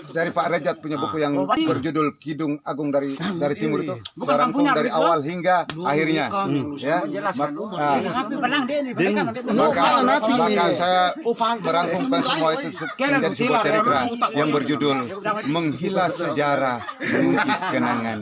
dari Pak Rejat punya buku yang berjudul Kidung Agung dari Timur itu. Serangkum dari awal hingga akhirnya. Ya. Maka saya merangkumkan semua itu menjadi sebuah cerita yang berjudul Menghilang Sejarah, Mengukir Kenangan.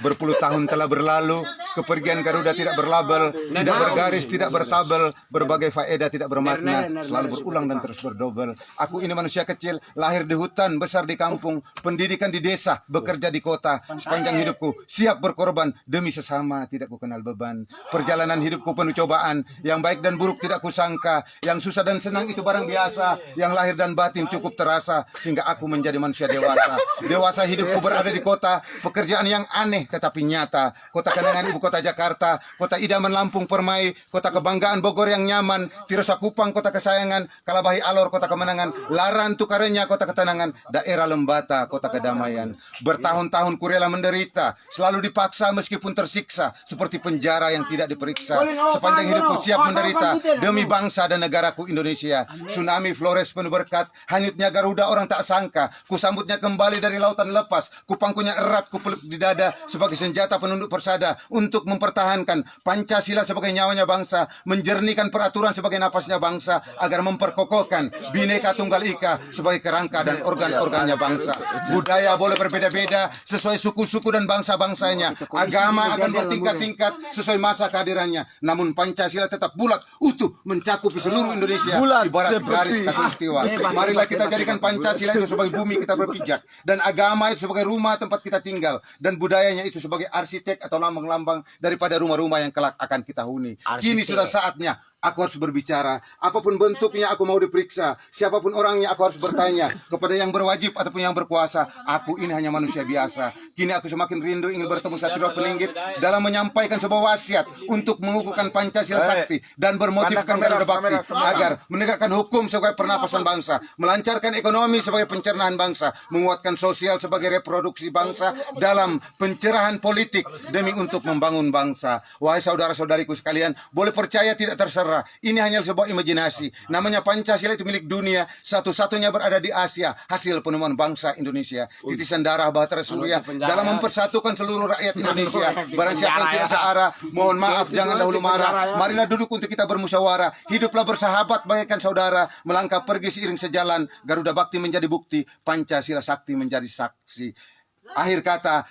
Berpuluh tahun telah berlalu, kepergian Garuda tidak berlabel, tidak bergaris, tidak bertabel, berbagai faedah tidak bermakna, selalu berulang dan terus berdobel. Aku ini manusia kecil, lahir di hutan, besar di kampung, pendidikan di desa, bekerja di kota. Sepanjang hidupku siap berkorban demi sesama, tidak ku kenal beban. Perjalanan hidupku penuh cobaan, yang baik dan buruk tidak kusangka, yang susah dan senang itu barang biasa, yang lahir dan batin cukup terasa, sehingga aku menjadi manusia dewasa. Dewasa hidupku berada di kota, pekerjaan yang aneh tetapi nyata. Kota kenangan ibu kota Jakarta, kota idaman Lampung Permai, kota kebanggaan Bogor yang nyaman, Tirosa Kupang kota kesayangan, Kalabahi Alor kota kemenangan, Laran Tukarenya kota ketenangan, daerah Lembata kota kedamaian. Bertahun-tahun ku rela menderita, selalu dipaksa meskipun tersiksa, seperti penjara yang tidak diperiksa. Sepanjang hidupku siap menderita demi bangsa dan negaraku Indonesia. Tsunami Flores penuh berkat, hanyutnya Garuda orang tak sangka, ku sambutnya kembali dari lautan lepas, ku pangkunya erat, ku peluk di dada sebagai senjata penunduk persada untuk mempertahankan Pancasila sebagai nyawanya bangsa, menjernihkan peraturan sebagai napasnya bangsa, agar memperkokohkan Bhinneka Tunggal Ika sebagai kerangka dan organ-organnya bangsa. Budaya boleh berbeda-beda sesuai suku-suku dan bangsa-bangsanya, agama akan bertingkat-tingkat sesuai masa kehadirannya, namun Pancasila tetap bulat utuh mencakupi seluruh Indonesia ibarat garis khatulistiwa. Marilah kita jadikan Pancasila itu sebagai bumi kita berpijak, dan agama itu sebagai rumah tempat kita tinggal, dan budayanya itu sebagai arsitek atau lambang-lambang daripada rumah-rumah yang kelak akan kita huni. Kini sudah saatnya aku harus berbicara. Apapun bentuknya aku mau diperiksa. Siapapun orangnya aku harus bertanya. Kepada yang berwajib ataupun yang berkuasa. Aku ini hanya manusia biasa. Kini aku semakin rindu ingin bertemu Satrio Peninggit dalam menyampaikan sebuah wasiat untuk mengukuhkan Pancasila sakti dan bermotifkan Garuda Bakti agar menegakkan hukum sebagai pernapasan bangsa, melancarkan ekonomi sebagai pencernaan bangsa, menguatkan sosial sebagai reproduksi bangsa dalam pencerahan politik demi untuk membangun bangsa. Wahai saudara-saudariku sekalian, boleh percaya tidak terserah, ini hanya sebuah imajinasi. Namanya Pancasila itu milik dunia, satu-satunya berada di Asia, hasil penemuan bangsa Indonesia. Titisan darah Bahtera Surya dalam mempersatukan seluruh rakyat Indonesia. Barang siapa yang tidak searah, mohon maaf, jangan dahulu marah. Marilah duduk untuk kita bermusyawarah. Hiduplah bersahabat bagaikan saudara, melangkah pergi seiring sejalan. Garuda Bakti menjadi bukti, Pancasila sakti menjadi saksi. Akhir kata,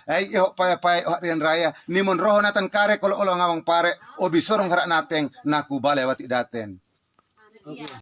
paya Rian Raya, nimun roho natan kare kalau ngawang pare, obi sorong harak nateng, naku bale wati daten.